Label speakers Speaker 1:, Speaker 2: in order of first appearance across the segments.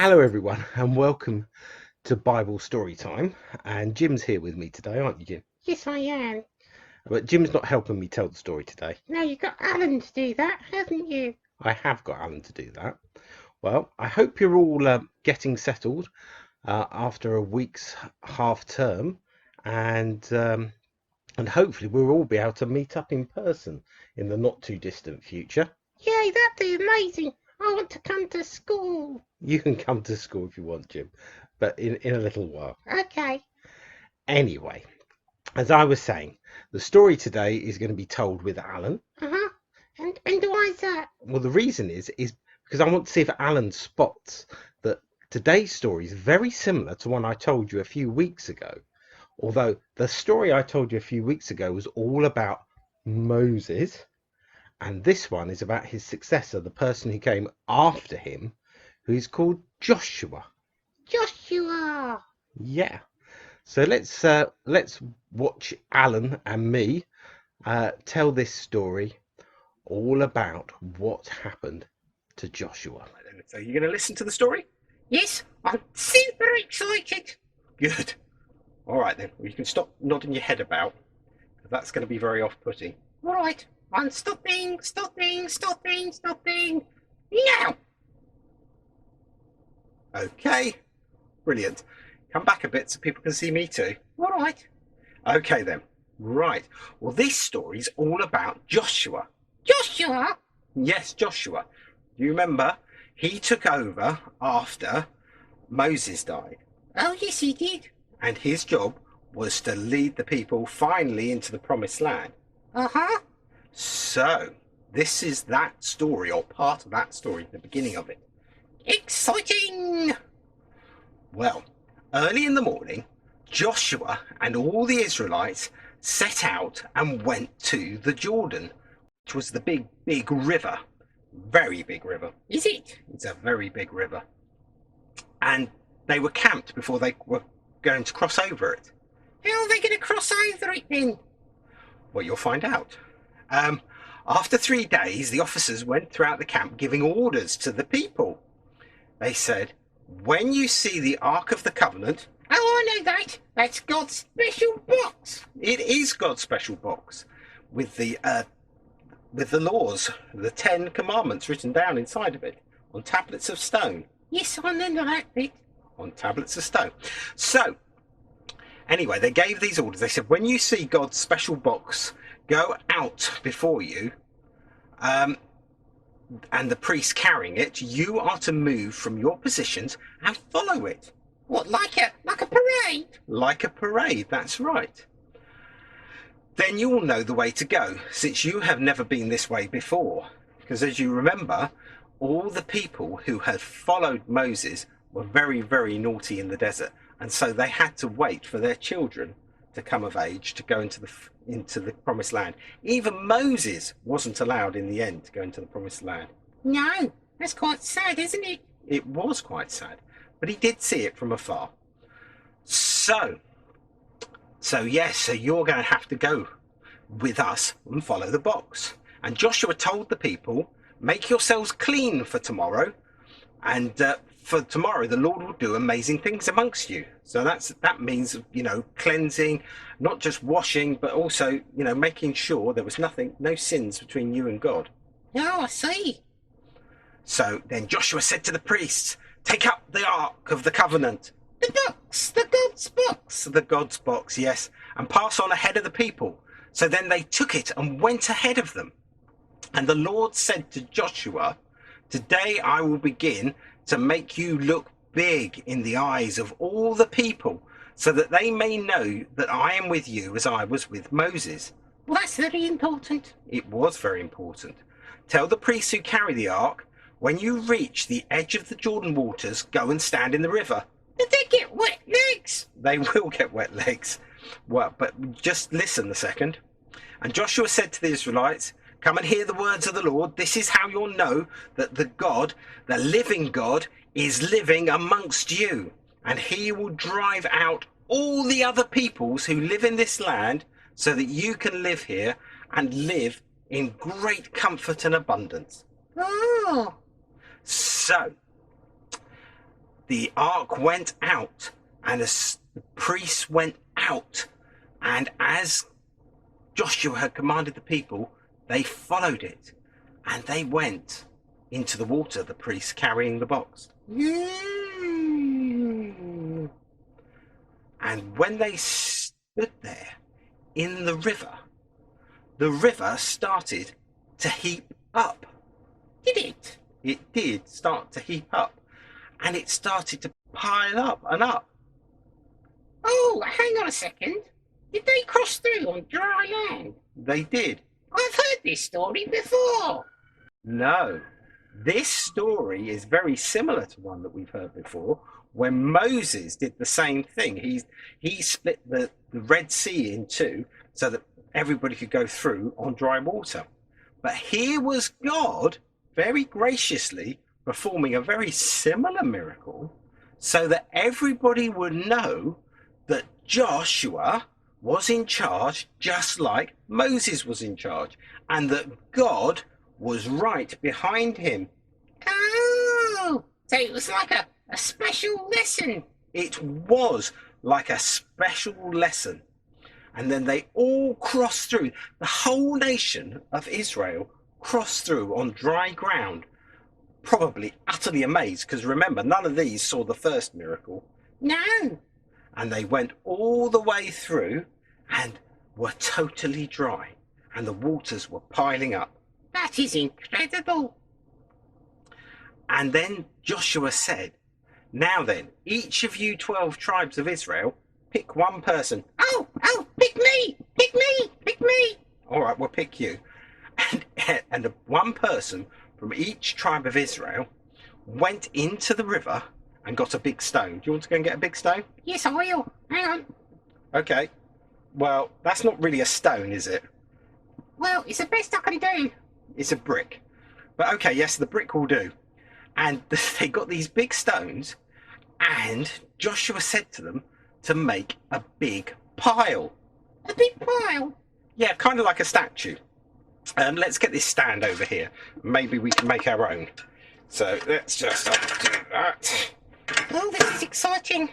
Speaker 1: Hello, everyone, and welcome to Bible Story Time. And Jim's here with me today, aren't you, Jim?
Speaker 2: Yes, I am.
Speaker 1: But Jim's not helping me tell the story today.
Speaker 2: No, you got Alan to do that, haven't you?
Speaker 1: I have got Alan to do that. Well, I hope you're all getting settled after a week's half term, and and hopefully we'll all be able to meet up in person in the not too distant future.
Speaker 2: Yay, that'd be amazing. I want to come to school.
Speaker 1: You can come to school if you want, Jim, but in a little while.
Speaker 2: Okay.
Speaker 1: Anyway, as I was saying, the story today is going to be told with Alan.
Speaker 2: Uh-huh. And why is that?
Speaker 1: Well, the reason is because I want to see if Alan spots that today's story is very similar to one I told you a few weeks ago. Although the story I told you a few weeks ago was all about Moses, and this one is about his successor, the person who came after him, who is called Joshua.
Speaker 2: Joshua.
Speaker 1: Yeah. So let's watch Alan and me tell this story all about what happened to Joshua.
Speaker 3: So you're going to listen to the story?
Speaker 2: Yes, I'm super excited.
Speaker 3: Good. All right then. Well, you can stop nodding your head about. That's going to be very off-putting.
Speaker 2: All right. I'm stopping. Now.
Speaker 3: Okay. Brilliant. Come back a bit so people can see me too.
Speaker 2: All right.
Speaker 3: Okay then. Right. Well, this story's all about Joshua.
Speaker 2: Joshua?
Speaker 3: Yes, Joshua. You remember? He took over after Moses died,
Speaker 2: Oh, yes, he did.
Speaker 3: and his job was to lead the people finally into the promised land.
Speaker 2: Uh-huh.
Speaker 3: So, this is that story, or part of that story, the beginning of it.
Speaker 2: Exciting.
Speaker 3: Well, early in the morning, Joshua and all the Israelites set out and went to the Jordan, which was the big river. Very big river.
Speaker 2: Is it?
Speaker 3: It's a very big river. And they were camped before they were going to cross over it.
Speaker 2: How are they going to cross over it then?
Speaker 3: Well, you'll find out. After 3 days, the officers went throughout the camp giving orders to the people. They said, when you see the Ark of the Covenant,
Speaker 2: Oh, I know that. That's God's special box.
Speaker 3: it is God's special box with the laws, the 10 commandments written down inside of it on tablets of stone.
Speaker 2: Yes, I remember that bit.
Speaker 3: On tablets of stone. So, anyway, they gave these orders. They said, when you see God's special box go out before you, and the priest carrying it, you are to move from your positions and follow it.
Speaker 2: What, like a parade?
Speaker 3: Like a parade, that's right. Then you will know the way to go, since you have never been this way before. Because as you remember, all the people who had followed Moses were very, very naughty in the desert, and so they had to wait for their children to come of age to go into the promised land. Even Moses wasn't allowed in the end to go into the promised land.
Speaker 2: No, that's quite sad, isn't it?
Speaker 3: It was quite sad, but he did see it from afar. So yes, so you're going to have to go with us and follow the box. And Joshua told the people, make yourselves clean for tomorrow, and for tomorrow the Lord will do amazing things amongst you. So that means, cleansing, not just washing, but also, making sure there was no sins between you and God.
Speaker 2: Oh, I see.
Speaker 3: So then Joshua said to the priests, take up the Ark of the Covenant.
Speaker 2: The box, the God's box.
Speaker 3: The God's box, yes, and pass on ahead of the people. So then they took it and went ahead of them. And the Lord said to Joshua, today I will begin to make you look big in the eyes of all the people, so that they may know that I am with you as I was with Moses.
Speaker 2: Well, that's very important.
Speaker 3: It was very important. Tell the priests who carry the ark, when you reach the edge of the Jordan waters, go and stand in the river.
Speaker 2: Did they get wet legs?
Speaker 3: They will get wet legs. Well, but just listen a second. And Joshua said to the Israelites, come and hear the words of the Lord. This is how you'll know that the living God, is living amongst you. And he will drive out all the other peoples who live in this land, so that you can live here and live in great comfort and abundance.
Speaker 2: Oh.
Speaker 3: So, the ark went out, and the priests went out, and as Joshua had commanded the people, they followed it, and they went into the water, the priests carrying the box. And when they stood there in the river started to heap up. Did it? It did start to heap up. And it started to pile up and up.
Speaker 2: Oh, hang on a second. Did they cross through on dry land?
Speaker 3: They did.
Speaker 2: I've heard this story before.
Speaker 3: No. This story is very similar to one that we've heard before, when Moses did the same thing. He split the Red Sea in two so that everybody could go through on dry water. But here was God very graciously performing a very similar miracle so that everybody would know that Joshua was in charge just like Moses was in charge, and that God was right behind him.
Speaker 2: Oh, so it was like a special lesson.
Speaker 3: It was like a special lesson. And then they all crossed through. The whole nation of Israel crossed through on dry ground, probably utterly amazed, because remember, none of these saw the first miracle.
Speaker 2: No.
Speaker 3: And they went all the way through and were totally dry, and the waters were piling up.
Speaker 2: That is incredible.
Speaker 3: And then Joshua said, now then, each of you 12 tribes of Israel, pick one person.
Speaker 2: Oh, pick me, pick me, pick me.
Speaker 3: All right, we'll pick you. And one person from each tribe of Israel went into the river and got a big stone. Do you want to go and get a big stone?
Speaker 2: Yes, I will. Hang on.
Speaker 3: Okay. Well, that's not really a stone, is it?
Speaker 2: Well, it's the best I can do.
Speaker 3: It's a brick. But okay, yes, the brick will do. And they got these big stones, and Joshua said to them to make a big pile.
Speaker 2: A big pile?
Speaker 3: Yeah, kind of like a statue. Let's get this stand over here. Maybe we can make our own. So let's just do that.
Speaker 2: Oh, this is exciting.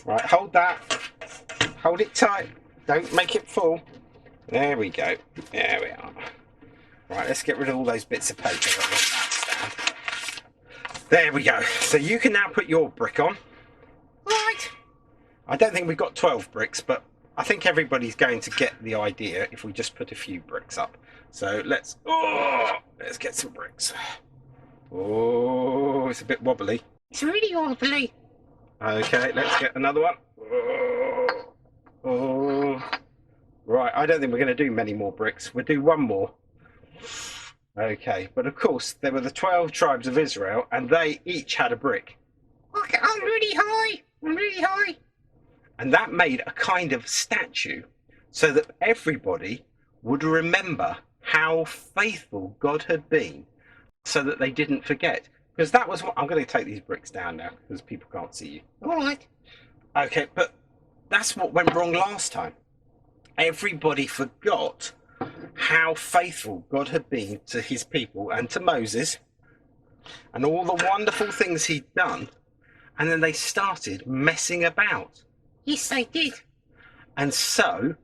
Speaker 3: Right, hold that. Hold it tight. Don't make it full. There we go. There we are. Right, let's get rid of all those bits of paper that are on that stand. There we go. So you can now put your brick on.
Speaker 2: Right.
Speaker 3: I don't think we've got 12 bricks, but I think everybody's going to get the idea if we just put a few bricks up. So let's get some bricks. Oh, it's a bit wobbly.
Speaker 2: It's really wobbly.
Speaker 3: Okay, let's get another one. Oh. Right, I don't think we're going to do many more bricks. We'll do one more. Okay, but of course, there were the 12 tribes of Israel, and they each had a brick.
Speaker 2: Okay, I'm really high. I'm really high.
Speaker 3: And that made a kind of statue so that everybody would remember how faithful God had been, so that they didn't forget. Because that was what I'm going to take these bricks down now because people can't see you.
Speaker 2: All right.
Speaker 3: Okay, but that's what went wrong last time. Everybody forgot how faithful God had been to his people and to Moses and all the wonderful things he'd done. And then they started messing about.
Speaker 2: Yes, they did.
Speaker 3: And so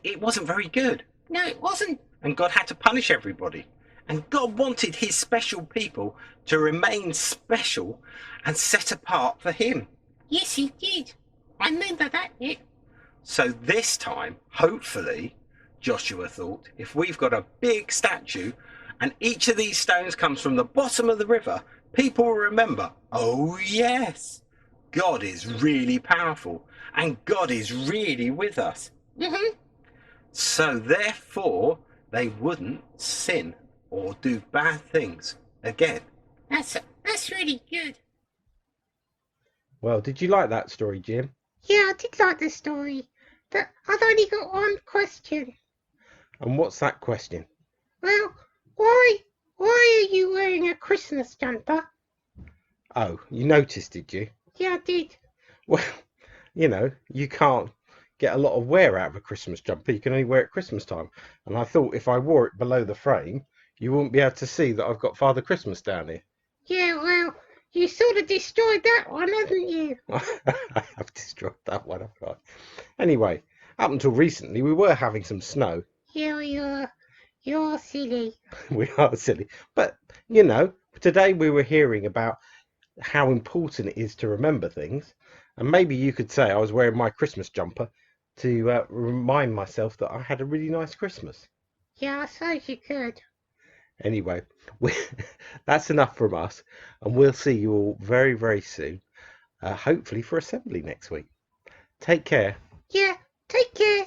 Speaker 3: it wasn't very good.
Speaker 2: No, it wasn't.
Speaker 3: And God had to punish everybody. And God wanted his special people to remain special and set apart for him.
Speaker 2: Yes, he did. I remember that bit.
Speaker 3: So this time, hopefully, Joshua thought, if we've got a big statue and each of these stones comes from the bottom of the river, people will remember, oh yes, God is really powerful and God is really with us.
Speaker 2: Mm-hmm.
Speaker 3: So therefore, they wouldn't sin or do bad things again.
Speaker 2: That's really good.
Speaker 1: Well, did you like that story, Jim?
Speaker 2: Yeah, I did like the story, but I've only got one question.
Speaker 1: And what's that question?
Speaker 2: Well, why are you wearing a Christmas jumper?
Speaker 1: Oh, you noticed, did you?
Speaker 2: Yeah, I did.
Speaker 1: Well, you can't get a lot of wear out of a Christmas jumper. You can only wear it at Christmas time. And I thought if I wore it below the frame, you wouldn't be able to see that I've got Father Christmas down here.
Speaker 2: Yeah, well, You sort of destroyed that one, haven't you?
Speaker 1: I have destroyed that one, haven't I? Anyway, up until recently, we were having some snow.
Speaker 2: Yeah, you're silly.
Speaker 1: We are silly. But, you know, today we were hearing about how important it is to remember things. And maybe you could say I was wearing my Christmas jumper to remind myself that I had a really nice Christmas.
Speaker 2: Yeah, I suppose you could.
Speaker 1: Anyway, we, that's enough from us. And we'll see you all very, very soon. Hopefully for assembly next week. Take care.
Speaker 2: Yeah, take care.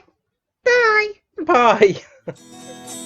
Speaker 2: Bye.
Speaker 1: Bye.